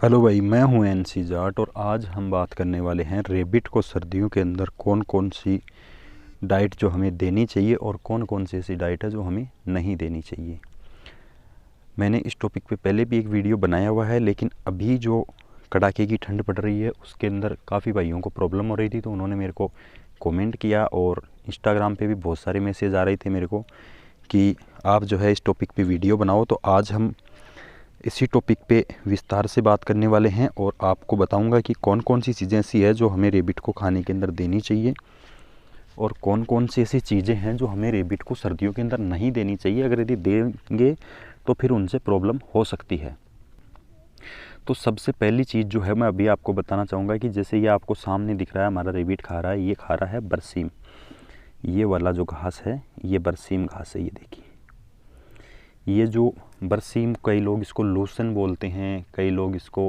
Hello भाई, मैं हूं एनसी जाट और आज हम बात करने वाले हैं रेबिट को सर्दियों के अंदर कौन कौन सी डाइट जो हमें देनी चाहिए और कौन कौन सी ऐसी डाइट है जो हमें नहीं देनी चाहिए। मैंने इस टॉपिक पे पहले भी एक वीडियो बनाया हुआ है, लेकिन अभी जो कड़ाके की ठंड पड़ रही है उसके अंदर काफ़ी भाइयों को प्रॉब्लम हो रही थी, तो उन्होंने मेरे को कमेंट किया और इंस्टाग्राम पे भी बहुत सारे मैसेज आ रहे थे मेरे को कि आप जो है इस टॉपिक पे वीडियो बनाओ। तो आज हम इसी टॉपिक पे विस्तार से बात करने वाले हैं और आपको बताऊंगा कि कौन कौन सी चीज़ें ऐसी है जो हमें रेबिट को खाने के अंदर देनी चाहिए और कौन कौन सी ऐसी चीज़ें हैं जो हमें रेबिट को सर्दियों के अंदर नहीं देनी चाहिए। अगर यदि देंगे तो फिर उनसे प्रॉब्लम हो सकती है। तो सबसे पहली चीज़ जो है मैं अभी आपको बताना चाहूँगा कि जैसे ये आपको सामने दिख रहा है, हमारा रेबिट खा रहा है, ये खा रहा है बरसीम। ये वाला जो घास है ये बरसीम घास है। ये देखिए, ये जो बरसीम, कई लोग इसको लूसन बोलते हैं, कई लोग इसको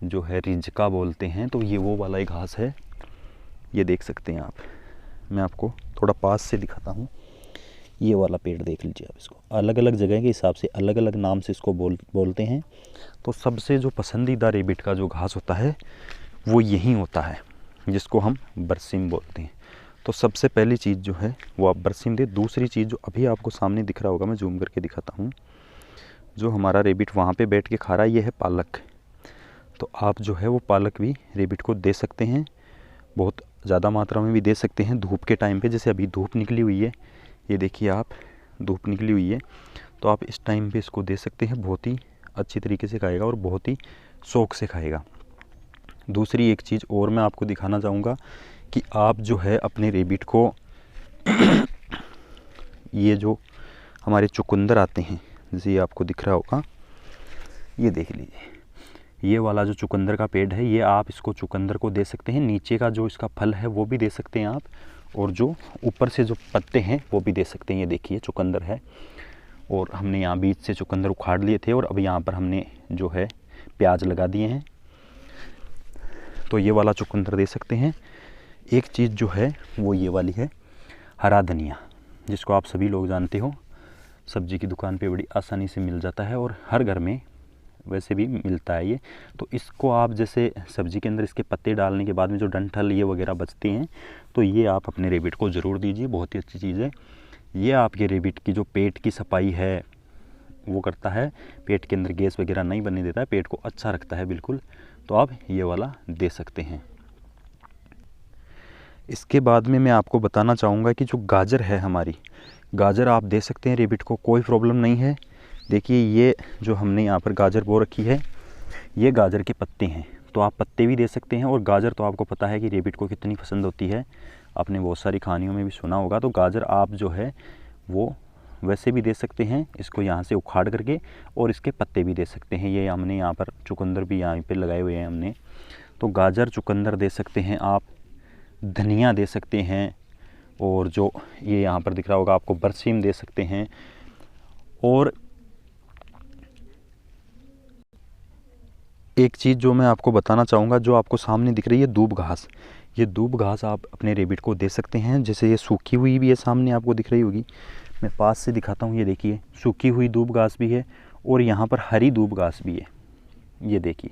जो है रिजका बोलते हैं। तो ये वो वाला ही घास है, ये देख सकते हैं आप। मैं आपको थोड़ा पास से दिखाता हूँ। ये वाला पेड़ देख लीजिए आप। इसको अलग अलग जगह के हिसाब से अलग अलग नाम से इसको बोलते हैं। तो सबसे जो पसंदीदा रेबिट का जो घास होता है वो यही होता है, जिसको हम बरसीम बोलते हैं। तो सबसे पहली चीज़ जो है वो आप बरसीम दे। दूसरी चीज़ जो अभी आपको सामने दिख रहा होगा, मैं जूम करके दिखाता हूँ, जो हमारा रेबिट वहाँ पे बैठ के खा रहा है, ये है पालक। तो आप जो है वो पालक भी रेबिट को दे सकते हैं, बहुत ज़्यादा मात्रा में भी दे सकते हैं धूप के टाइम पे। जैसे अभी धूप निकली हुई है, ये देखिए आप, धूप निकली हुई है, तो आप इस टाइम पे इसको दे सकते हैं। बहुत ही अच्छी तरीके से खाएगा और बहुत ही शौक से खाएगा। दूसरी एक चीज़ और मैं आपको दिखाना चाहूँगा कि आप जो है अपने रेबिट को ये जो हमारे चुकंदर आते हैं, जैसे ये आपको दिख रहा होगा, ये देख लीजिए, ये वाला जो चुकंदर का पेड़ है, ये आप इसको चुकंदर को दे सकते हैं। नीचे का जो इसका फल है वो भी दे सकते हैं आप, और जो ऊपर से जो पत्ते हैं वो भी दे सकते हैं। ये देखिए चुकंदर है, और हमने यहाँ बीच से चुकंदर उखाड़ लिए थे और अब यहाँ पर हमने जो है प्याज लगा दिए हैं। तो ये वाला चुकंदर दे सकते हैं। एक चीज़ जो है वो ये वाली है, हरा धनिया, जिसको आप सभी लोग जानते हो, सब्जी की दुकान पे बड़ी आसानी से मिल जाता है और हर घर में वैसे भी मिलता है ये। तो इसको आप जैसे सब्जी के अंदर इसके पत्ते डालने के बाद में जो डंठल ये वगैरह बचते हैं, तो ये आप अपने रेबिट को ज़रूर दीजिए। बहुत ही अच्छी चीज़ है ये। आपके रेबिट की जो पेट की सफाई है वो करता है, पेट के अंदर गैस वगैरह नहीं बनने देता है, पेट को अच्छा रखता है बिल्कुल। तो आप ये वाला दे सकते हैं। इसके बाद में मैं आपको बताना चाहूँगा कि जो गाजर है हमारी, गाजर आप दे सकते हैं रेबिट को, कोई प्रॉब्लम नहीं है। देखिए ये जो हमने यहाँ पर गाजर बो रखी है, ये गाजर के पत्ते हैं, तो आप पत्ते भी दे सकते हैं। और गाजर तो आपको पता है कि रेबिट को कितनी पसंद होती है, आपने बहुत सारी कहानियों में भी सुना होगा। तो गाजर आप जो है वो वैसे भी दे सकते हैं, इसको यहाँ से उखाड़ करके, और इसके पत्ते भी दे सकते हैं। ये हमने यहाँ पर चुकंदर भी यहाँ पे लगाए हुए हैं हमने। तो गाजर चुकंदर दे सकते हैं आप, धनिया दे सकते हैं, और जो ये यहाँ पर दिख रहा होगा आपको बरसीम दे सकते हैं। और एक चीज़ जो मैं आपको बताना चाहूँगा, जो आपको सामने दिख रही है दूब घास, ये दूब घास आप अपने रेबिट को दे सकते हैं। जैसे ये सूखी हुई भी है, सामने आपको दिख रही होगी, मैं पास से दिखाता हूँ। ये देखिए सूखी हुई दूब घास भी है और यहाँ पर हरी दूब घास भी है। ये देखिए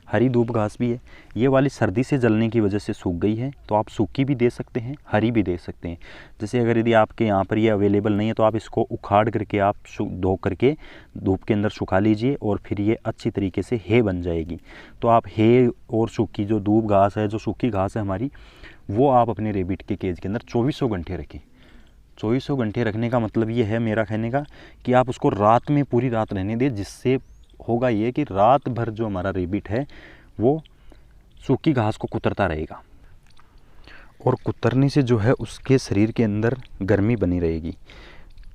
हरी दूब घास भी है। ये वाली सर्दी से जलने की वजह से सूख गई है, तो आप सूखी भी दे सकते हैं, हरी भी दे सकते हैं। जैसे अगर यदि आपके यहाँ पर ये अवेलेबल नहीं है तो आप इसको उखाड़ करके आप धो करके धूप के अंदर सुखा लीजिए, और फिर ये अच्छी तरीके से हे बन जाएगी। तो आप हे और सूखी जो दूब घास है, जो सूखी घास है हमारी, वो आप अपने रेबिट के केज के अंदर 2400 घंटे रखें। 2400 घंटे रखने का मतलब ये है मेरा कहने का कि आप उसको रात में पूरी रात रहने दें, जिससे होगा ये कि रात भर जो हमारा रेबिट है वो सूखी घास को कुतरता रहेगा, और कुतरने से जो है उसके शरीर के अंदर गर्मी बनी रहेगी।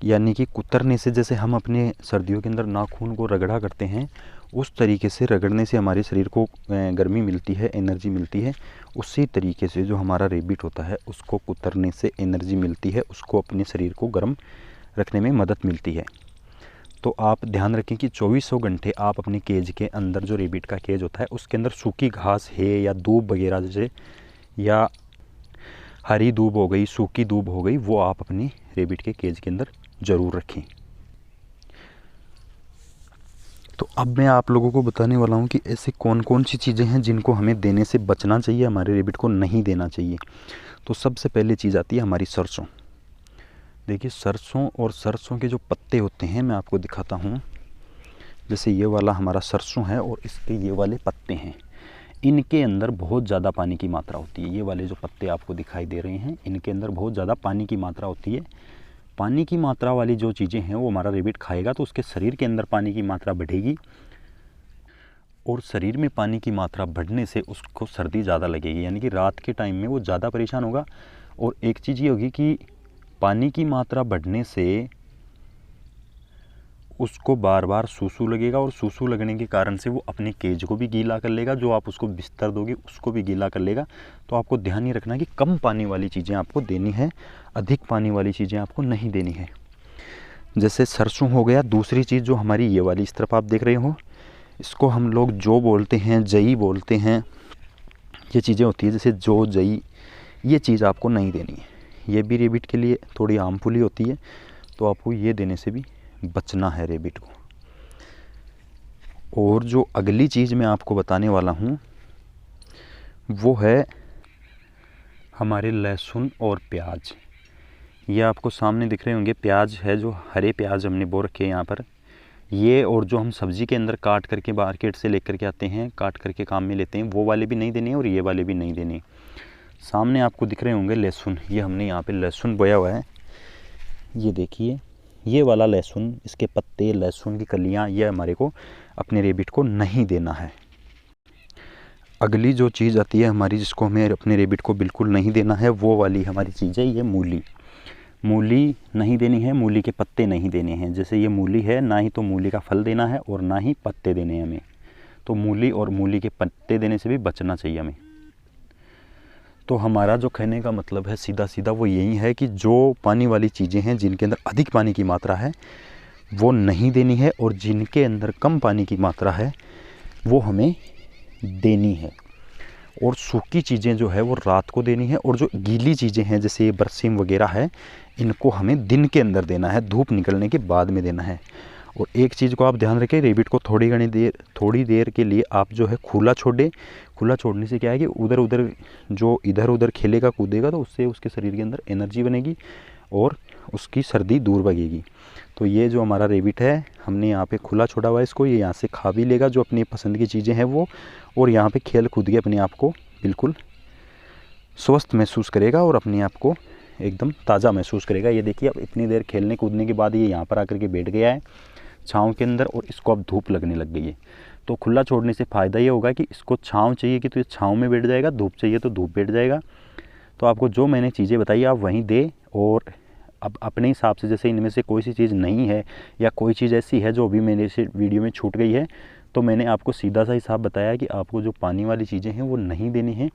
यानी कि कुतरने से, जैसे हम अपने सर्दियों के अंदर नाखून को रगड़ा करते हैं, उस तरीके से रगड़ने से हमारे शरीर को गर्मी मिलती है, एनर्जी मिलती है। उसी तरीके से जो हमारा रेबिट होता है उसको कुतरने से एनर्जी मिलती है, उसको अपने शरीर को गर्म रखने में मदद मिलती है। तो आप ध्यान रखें कि 2400 घंटे आप अपने केज के अंदर, जो रेबिट का केज होता है उसके अंदर सूखी घास है या दूब वगैरह, जैसे या हरी दूब हो गई, सूखी दूब हो गई, वो आप अपने रेबिट के केज के अंदर ज़रूर रखें। तो अब मैं आप लोगों को बताने वाला हूँ कि ऐसे कौन कौन सी चीज़ें हैं जिनको हमें देने से बचना चाहिए, हमारे रेबिट को नहीं देना चाहिए। तो सबसे पहले चीज़ आती है हमारी सरसों। देखिए सरसों और सरसों के जो पत्ते होते हैं मैं आपको दिखाता हूँ। जैसे ये वाला हमारा सरसों है और इसके ये वाले पत्ते हैं, इनके अंदर बहुत ज़्यादा पानी की मात्रा होती है। ये वाले जो पत्ते आपको दिखाई दे रहे हैं इनके अंदर बहुत ज़्यादा पानी की मात्रा होती है। पानी की मात्रा वाली जो चीज़ें हैं वो हमारा रेबिट खाएगा तो उसके शरीर के अंदर पानी की मात्रा बढ़ेगी और शरीर में पानी की मात्रा बढ़ने से उसको सर्दी ज़्यादा लगेगी, यानी कि रात के टाइम में वो ज़्यादा परेशान होगा। और एक चीज़ ये होगी कि पानी की मात्रा बढ़ने से उसको बार बार सूसू लगेगा और सूसू लगने के कारण से वो अपने केज को भी गीला कर लेगा, जो आप उसको बिस्तर दोगे उसको भी गीला कर लेगा। तो आपको ध्यान ही रखना कि कम पानी वाली चीज़ें आपको देनी है, अधिक पानी वाली चीज़ें आपको नहीं देनी है। जैसे सरसों हो गया। दूसरी चीज़ जो हमारी ये वाली इस तरफ आप देख रहे हो, इसको हम लोग जो बोलते हैं जई बोलते हैं, ये चीज़ें होती है जैसे जो जई, ये चीज़ आपको नहीं देनी है। ये भी रेबिट के लिए थोड़ी हार्मफुल होती है, तो आपको ये देने से भी बचना है रेबिट को। और जो अगली चीज़ मैं आपको बताने वाला हूँ वो है हमारे लहसुन और प्याज। ये आपको सामने दिख रहे होंगे, प्याज है जो हरे प्याज हमने बो रखे हैं यहाँ पर। ये और जो हम सब्ज़ी के अंदर काट करके मार्केट से लेकर के आते हैं, काट करके काम में लेते हैं, वो वाले भी नहीं देने और ये वाले भी नहीं देने। सामने आपको दिख रहे होंगे लहसुन, ये हमने यहाँ पे लहसुन बोया हुआ है। ये देखिए ये वाला लहसुन, इसके पत्ते, लहसुन की कलियाँ, ये हमारे को अपने रेबिट को नहीं देना है। अगली जो चीज़ आती है हमारी जिसको हमें अपने रेबिट को बिल्कुल नहीं देना है, वो वाली हमारी चीज़ है ये मूली। मूली नहीं देनी है, मूली के पत्ते नहीं देने हैं। जैसे ये मूली है, ना ही तो मूली का फल देना है और ना ही पत्ते देने हैं हमें। तो मूली और मूली के पत्ते देने से भी बचना चाहिए हमें। तो हमारा जो कहने का मतलब है सीधा सीधा वो यही है कि जो पानी वाली चीज़ें हैं जिनके अंदर अधिक पानी की मात्रा है वो नहीं देनी है, और जिनके अंदर कम पानी की मात्रा है वो हमें देनी है। और सूखी चीज़ें जो है वो रात को देनी है, और जो गीली चीज़ें हैं जैसे ये बरसीम वगैरह है इनको हमें दिन के अंदर देना है, धूप निकलने के बाद में देना है। और एक चीज़ को आप ध्यान रखें, रेबिट को थोड़ी देर के लिए आप जो है खुला छोड़ दें। खुला छोड़ने से क्या है कि इधर उधर खेलेगा कूदेगा तो उससे उसके शरीर के अंदर एनर्जी बनेगी और उसकी सर्दी दूर भागेगी। तो ये जो हमारा रेबिट है हमने यहाँ पे खुला छोड़ा हुआ है, इसको ये यहाँ से खा भी लेगा जो अपनी पसंद की चीज़ें हैं वो, और यहाँ पे खेल कूद के अपने आप को बिल्कुल स्वस्थ महसूस करेगा और अपने आप को एकदम ताज़ा महसूस करेगा। ये देखिए अब इतनी देर खेलने कूदने के बाद ये यहाँ पर आकर के बैठ गया है छाँव के अंदर, और इसको अब धूप लगने लग गई है। तो खुला छोड़ने से फ़ायदा ये होगा कि इसको छाँव चाहिए कि तो ये छाँव में बैठ जाएगा, धूप चाहिए तो धूप बैठ जाएगा। तो आपको जो मैंने चीज़ें बताई आप वहीं दें, और अब अपने हिसाब से जैसे इनमें से कोई सी चीज़ नहीं है या कोई चीज़ ऐसी है जो अभी मेरे से वीडियो में छूट गई है, तो मैंने आपको सीधा सा हिसाब बताया कि आपको जो पानी वाली चीज़ें हैं वो नहीं देनी है,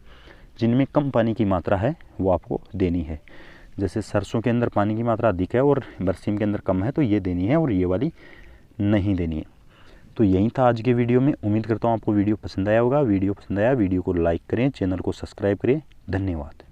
जिनमें कम पानी की मात्रा है वो आपको देनी है। जैसे सरसों के अंदर पानी की मात्रा अधिक है और बरसीम के अंदर कम है तो ये देनी है, और ये वाली नहीं देनी है। तो यही था आज के वीडियो में। उम्मीद करता हूँ आपको वीडियो पसंद आया होगा। वीडियो पसंद आया वीडियो को लाइक करें, चैनल को सब्सक्राइब करें। धन्यवाद।